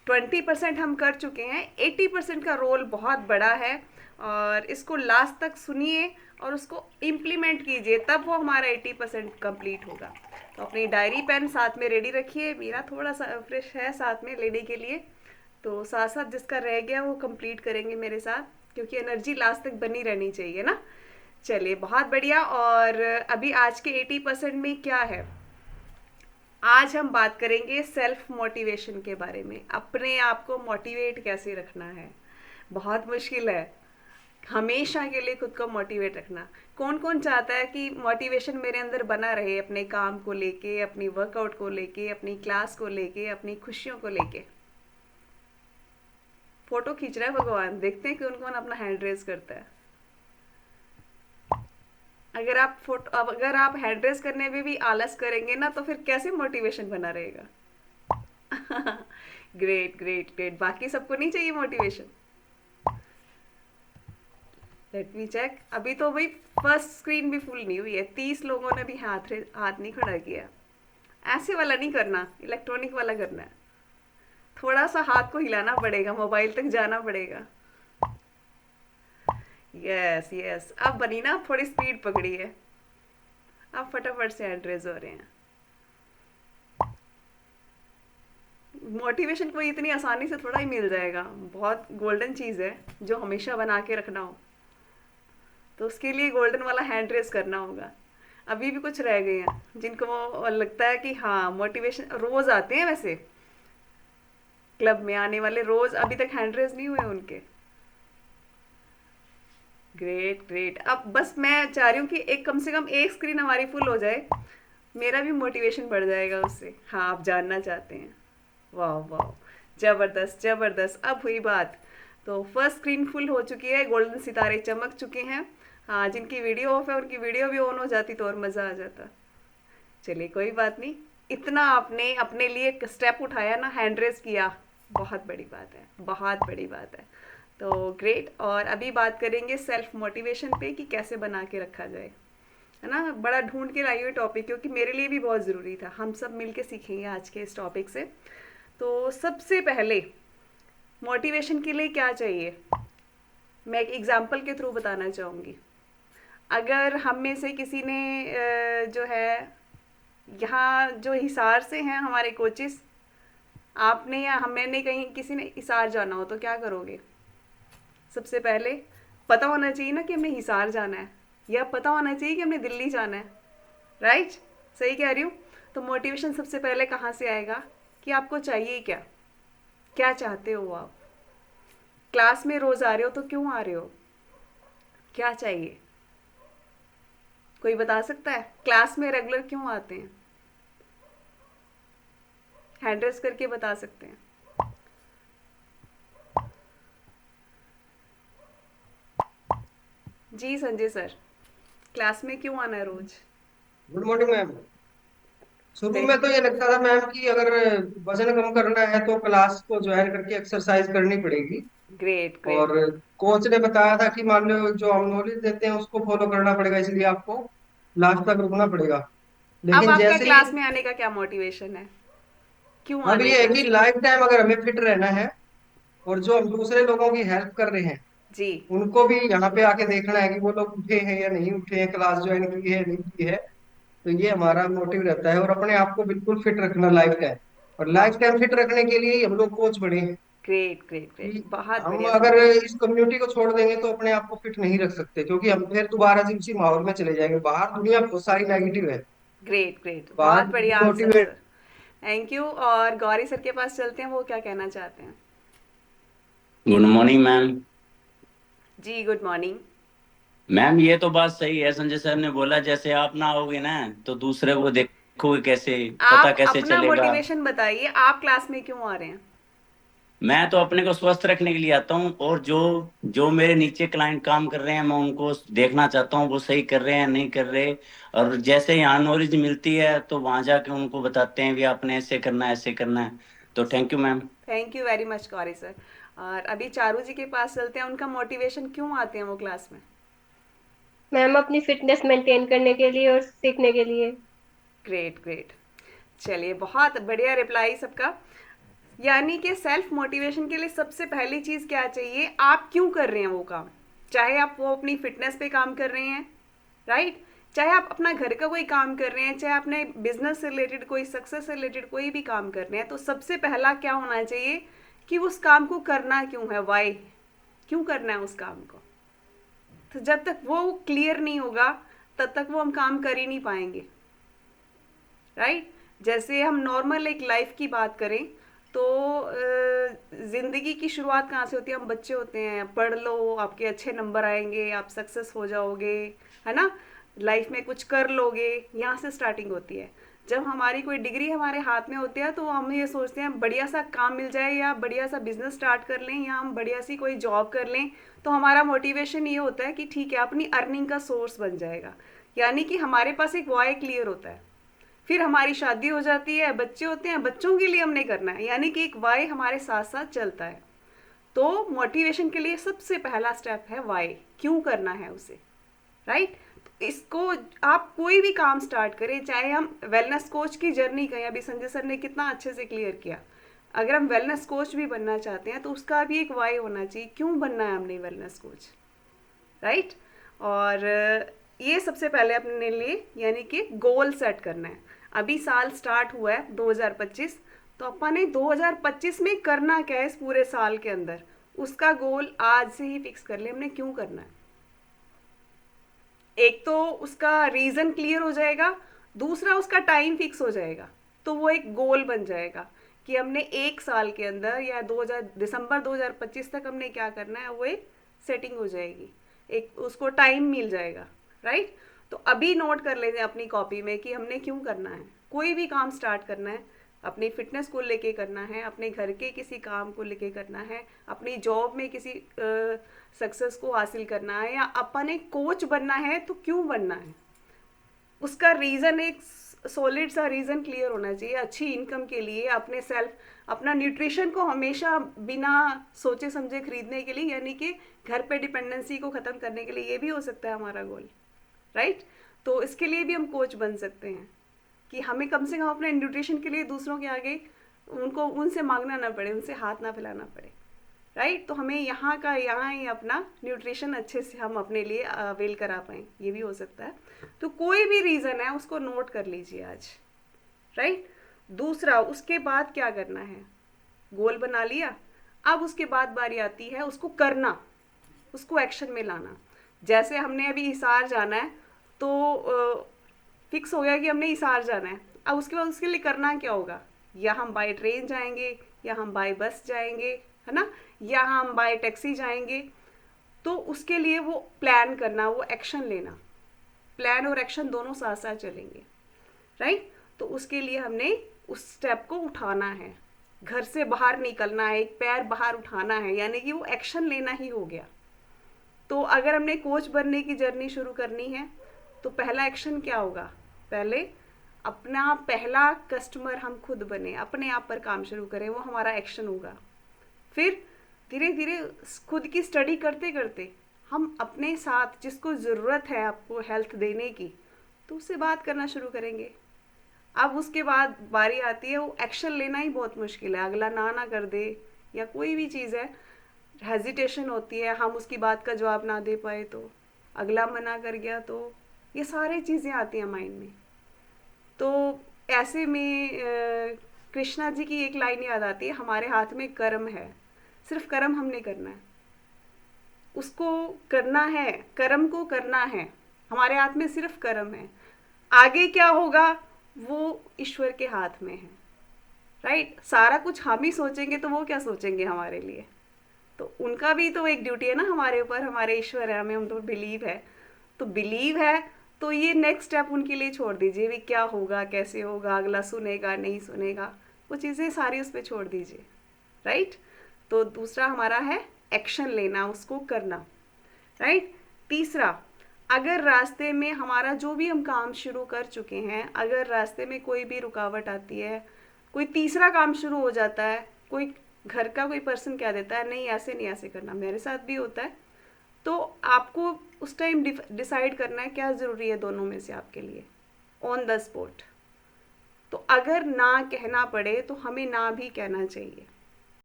20% हम कर चुके हैं, 80% का रोल बहुत बड़ा है। और इसको लास्ट तक सुनिए और उसको इम्प्लीमेंट कीजिए, तब वो हमारा 80% कंप्लीट होगा। तो अपनी डायरी पेन साथ में रेडी रखिए, मेरा थोड़ा सा फ्रेश है साथ में लेने के लिए। तो साथ साथ जिसका रह गया वो कंप्लीट करेंगे मेरे साथ, क्योंकि एनर्जी लास्ट तक बनी रहनी चाहिए ना। चलिए बहुत बढ़िया। और अभी आज के 80% में क्या है, आज हम बात करेंगे सेल्फ मोटिवेशन के बारे में। अपने आप को मोटिवेट कैसे रखना है, बहुत मुश्किल है हमेशा के लिए खुद को मोटिवेट रखना। कौन कौन चाहता है कि मोटिवेशन मेरे अंदर बना रहे, अपने काम को लेके, अपनी वर्कआउट को लेके, अपनी क्लास को लेके, अपनी खुशियों को लेके। फोटो खींच रहा है भगवान, देखते हैं कौन कौन अपना हैंड रेज करता है। अगर आप हैंड रेज करने में भी आलस करेंगे ना, तो फिर कैसे मोटिवेशन बना रहेगा। ग्रेट ग्रेट ग्रेट, बाकी सबको नहीं चाहिए मोटिवेशन। लेट मी चेक, अभी तो भाई फर्स्ट स्क्रीन भी फुल नहीं हुई है, 30 लोगों ने भी हाथ नहीं खड़ा किया। ऐसे वाला नहीं करना, इलेक्ट्रॉनिक वाला करना है। थोड़ा सा हाथ को हिलाना पड़ेगा, मोबाइल तक जाना पड़ेगा। यस यस, अब बनी ना, थोड़ी स्पीड पकड़ी है, अब फटाफट से एड्रेस हो रहे हैं। मोटिवेशन कोई इतनी आसानी से थोड़ा ही मिल जाएगा, बहुत गोल्डन चीज़ है जो हमेशा बना के रखना हो। तो उसके लिए गोल्डन वाला हैंड रेस करना होगा। अभी भी कुछ रह गए हैं जिनको लगता है कि हाँ मोटिवेशन, रोज आते हैं वैसे क्लब में आने वाले, रोज अभी तक हैंड रेस नहीं हुए उनके। ग्रेट ग्रेट, अब बस मैं चाह रही हूँ कि एक कम से कम एक स्क्रीन हमारी फुल हो जाए, मेरा भी मोटिवेशन बढ़ जाएगा उससे। हाँ, आप जानना चाहते हैं। वाह वाह, जबरदस्त जबरदस्त, अब हुई बात। तो फर्स्ट स्क्रीन फुल हो चुकी है, गोल्डन सितारे चमक चुके हैं। हाँ, जिनकी वीडियो ऑफ है उनकी वीडियो भी ऑन हो जाती तो और मज़ा आ जाता। चलिए कोई बात नहीं, इतना आपने अपने लिए एक स्टेप उठाया ना, हैंड रेस किया, बहुत बड़ी बात है, बहुत बड़ी बात है। तो ग्रेट। और अभी बात करेंगे सेल्फ मोटिवेशन पे कि कैसे बना के रखा जाए, है ना। बड़ा ढूंढ के लाई हुई टॉपिक, क्योंकि मेरे लिए भी बहुत ज़रूरी था। हम सब मिल के सीखेंगे आज के इस टॉपिक से। तो सबसे पहले मोटिवेशन के लिए क्या चाहिए, मैं एक एग्जाम्पल के थ्रू बताना चाहूँगी। अगर हम में से किसी ने जो है, यहाँ जो हिसार से हैं हमारे कोचिस, आपने या हमने कहीं किसी ने हिसार जाना हो तो क्या करोगे। सबसे पहले पता होना चाहिए ना कि हमने हिसार जाना है, या पता होना चाहिए कि हमने दिल्ली जाना है। राइट, सही कह रही हूँ। तो मोटिवेशन सबसे पहले कहाँ से आएगा, कि आपको चाहिए क्या, क्या चाहते हो आप। क्लास में रोज आ रहे हो तो क्यों आ रहे हो, क्या चाहिए। कोई बता सकता है क्लास में रेगुलर क्यों आते हैं, हैंड रेस करके बता सकते हैं। जी संजय सर, क्लास में क्यों आना है रोज। Good morning ma'am. शुरू में वेरी तो ये लगता था मैम कि अगर वजन कम करना है तो क्लास को ज्वाइन करके एक्सरसाइज करनी पड़ेगी। Great great. और कोच ने बताया था कि मान लो जो हम नॉलेज देते हैं उसको फॉलो करना पड़ेगा, इसलिए आपको लास्ट तक रुकना पड़ेगा। अब लेकिन आपका जैसे ही क्लास में आने का क्या मोटिवेशन है, क्यों अब आना है ये है कि क्लास में। लाइफ टाइम अगर हमें फिट रहना है और जो हम दूसरे लोगों की हेल्प कर रहे हैं जी। उनको भी यहाँ पे आके देखना है कि वो लोग उठे हैं या नहीं उठे हैं, क्लास ज्वाइन की है नहीं की है। तो ये हमारा मोटिव रहता है, और अपने आप को बिल्कुल फिट रखना लाइफ टाइम। और वाह, लाइफ टाइम फिट रखने के लिए ही हम लोग कोच बने हैं ग्रेट ग्रेट ग्रेट, कि बहुत हम बढ़िया अगर समझाया। इस कम्युनिटी को छोड़ देंगे तो अपने आप को फिट नहीं रख सकते, क्योंकि हम फिर दोबारा से उसी माहौल में चले जाएंगे। बाहर दुनिया बहुत सारी नेगेटिव है। ग्रेट ग्रेट, बहुत बाहर बढ़िया answer motivate. Sir. Thank you. और गौरी सर के पास चलते हैं, वो क्या कहना चाहते हैं। Good morning ma'am. जी गुड मॉर्निंग। मैम ये तो बात सही है, संजय सर ने बोला जैसे आप ना आओगे ना तो दूसरे को देखोगे कैसे, पता आप कैसे अपना चलेगा। मोटिवेशन बताइए, आप क्लास में क्यों आ रहे हैं। मैं तो अपने को स्वस्थ रखने के लिए आता हूँ, और जो जो मेरे नीचे क्लाइंट काम कर रहे हैं मैं उनको देखना चाहता हूँ वो सही कर रहे हैं नहीं कर रहे। और जैसे यहाँ नॉलेज मिलती है तो वहां जाके उनको बताते हैं भी आपने ऐसे करना है ऐसे करना है। तो thank you ma'am. Thank you very much Gauri sir. और अभी चारू जी के पास चलते हैं, उनका मोटिवेशन क्यों आते हैं वो क्लास में। मैम अपनी फिटनेस मेंटेन करने के लिए और सीखने के लिए। ग्रेट ग्रेट, चलिए बहुत बढ़िया रिप्लाई सबका। यानी कि सेल्फ मोटिवेशन के लिए सबसे पहली चीज़ क्या चाहिए, आप क्यों कर रहे हैं वो काम। चाहे आप वो अपनी फिटनेस पे काम कर रहे हैं, राइट, चाहे आप अपना घर का कोई काम कर रहे हैं, चाहे अपने बिजनेस से रिलेटेड कोई सक्सेस से रिलेटेड कोई भी काम कर रहे हैं, तो सबसे पहला क्या होना चाहिए कि उस काम को करना क्यों है, वाई, क्यों करना है उस काम को। तो जब तक वो क्लियर नहीं होगा तब तक वो हम काम कर ही नहीं पाएंगे, राइट। जैसे हम नॉर्मल एक लाइफ की बात करें तो ज़िंदगी की शुरुआत कहाँ से होती है, हम बच्चे होते हैं, पढ़ लो, आपके अच्छे नंबर आएंगे, आप सक्सेस हो जाओगे, है ना, लाइफ में कुछ कर लोगे, यहाँ से स्टार्टिंग होती है। जब हमारी कोई डिग्री हमारे हाथ में होती है तो हम ये सोचते हैं बढ़िया सा काम मिल जाए, या बढ़िया सा बिजनेस स्टार्ट कर लें, या हम बढ़िया सी कोई जॉब कर लें, तो हमारा मोटिवेशन ये होता है कि ठीक है अपनी अर्निंग का सोर्स बन जाएगा, यानी कि हमारे पास एक वाई क्लियर होता है। फिर हमारी शादी हो जाती है, बच्चे होते हैं, बच्चों के लिए हमने करना है, यानी कि एक वाई हमारे साथ साथ चलता है। तो मोटिवेशन के लिए सबसे पहला स्टेप है वाई, क्यों करना है उसे, राइट। इसको आप कोई भी काम स्टार्ट करें, चाहे हम वेलनेस कोच की जर्नी कहें, अभी संजय सर ने कितना अच्छे से क्लियर किया, अगर हम वेलनेस कोच भी बनना चाहते हैं तो उसका भी एक वाई होना चाहिए, क्यों बनना है हमने वेलनेस कोच, राइट। और ये सबसे पहले अपने लिए यानी कि गोल सेट करना है। अभी साल स्टार्ट हुआ है 2025, तो अपन ने 2025 में करना क्या है इस पूरे साल के अंदर, उसका गोल आज से ही फिक्स कर ले हमने क्यों करना है। एक तो उसका रीज़न क्लियर हो जाएगा, दूसरा उसका टाइम फिक्स हो जाएगा, तो वो एक गोल बन जाएगा कि हमने एक साल के अंदर या दिसंबर 2025 तक हमने क्या करना है, वो एक सेटिंग हो जाएगी, एक उसको टाइम मिल जाएगा, राइट। तो अभी नोट कर लेते हैं अपनी कॉपी में कि हमने क्यों करना है, कोई भी काम स्टार्ट करना है, अपनी फिटनेस को लेके करना है, अपने घर के किसी काम को लेके करना है, अपनी जॉब में किसी सक्सेस को हासिल करना है, या अपन एक कोच बनना है, तो क्यों बनना है, उसका रीज़न एक सॉलिड सा रीज़न क्लियर होना चाहिए। अच्छी इनकम के लिए, अपने सेल्फ, अपना न्यूट्रिशन को हमेशा बिना सोचे समझे खरीदने के लिए, यानी कि घर पे डिपेंडेंसी को ख़त्म करने के लिए, ये भी हो सकता है हमारा गोल, राइट। तो इसके लिए भी हम कोच बन सकते हैं कि हमें कम से कम अपने न्यूट्रिशन के लिए दूसरों के आगे उनसे मांगना ना पड़े, उनसे हाथ ना फैलाना पड़े, राइट। तो हमें यहाँ का यहाँ ही अपना न्यूट्रिशन अच्छे से हम अपने लिए अवेल करा पाएँ, ये भी हो सकता है। तो कोई भी रीज़न है उसको नोट कर लीजिए आज, राइट। दूसरा, उसके बाद क्या करना है, गोल बना लिया, अब उसके बाद बारी आती है उसको करना, उसको एक्शन में लाना। जैसे हमने अभी हिसार जाना है, तो फिक्स हो गया कि हमने हिसार जाना है, अब उसके बाद उसके लिए करना क्या होगा, या हम बाय ट्रेन जाएंगे, या हम बाय बस जाएंगे, है ना, या हम बाय टैक्सी जाएंगे। तो उसके लिए वो प्लान करना, वो एक्शन लेना, प्लान और एक्शन दोनों साथ साथ चलेंगे, राइट। तो उसके लिए हमने उस स्टेप को उठाना है, घर से बाहर निकलना है, एक पैर बाहर उठाना है, यानी कि वो एक्शन लेना ही हो गया। तो अगर हमने कोच बनने की जर्नी शुरू करनी है तो पहला एक्शन क्या होगा, पहले अपना पहला कस्टमर हम खुद बने, अपने आप पर काम शुरू करें, वो हमारा एक्शन होगा। फिर धीरे धीरे खुद की स्टडी करते करते हम अपने साथ जिसको ज़रूरत है आपको हेल्थ देने की, तो उससे बात करना शुरू करेंगे। अब उसके बाद बारी आती है, वो एक्शन लेना ही बहुत मुश्किल है, अगला ना कर दे, या कोई भी चीज़ है, हेजिटेशन होती है, हम उसकी बात का जवाब ना दे पाए तो, अगला मना कर गया तो, ये सारी चीज़ें आती हैं माइंड में। तो ऐसे में कृष्णा जी की एक लाइन याद आती है, हमारे हाथ में कर्म है, सिर्फ कर्म हमने करना है, उसको करना है, कर्म को करना है, हमारे हाथ में सिर्फ कर्म है, आगे क्या होगा वो ईश्वर के हाथ में है, राइट। सारा कुछ हम ही सोचेंगे तो वो क्या सोचेंगे हमारे लिए, तो उनका भी तो एक ड्यूटी है ना हमारे ऊपर, हमारे ईश्वर है, हमें हम तो बिलीव है, तो बिलीव है, तो ये नेक्स्ट स्टेप उनके लिए छोड़ दीजिए, भी क्या होगा, कैसे होगा, अगला सुनेगा नहीं सुनेगा, वो चीज़ें सारी उस पर छोड़ दीजिए, राइट। तो दूसरा हमारा है एक्शन लेना, उसको करना, राइट। तीसरा, अगर रास्ते में हमारा जो भी हम काम शुरू कर चुके हैं, अगर रास्ते में कोई भी रुकावट आती है, कोई तीसरा काम शुरू हो जाता है, कोई घर का कोई पर्सन कह देता है नहीं ऐसे नहीं ऐसे करना, मेरे साथ भी होता है, तो आपको उस टाइम डिसाइड करना है क्या ज़रूरी है दोनों में से आपके लिए, ऑन द स्पॉट, तो अगर ना कहना पड़े तो हमें ना भी कहना चाहिए।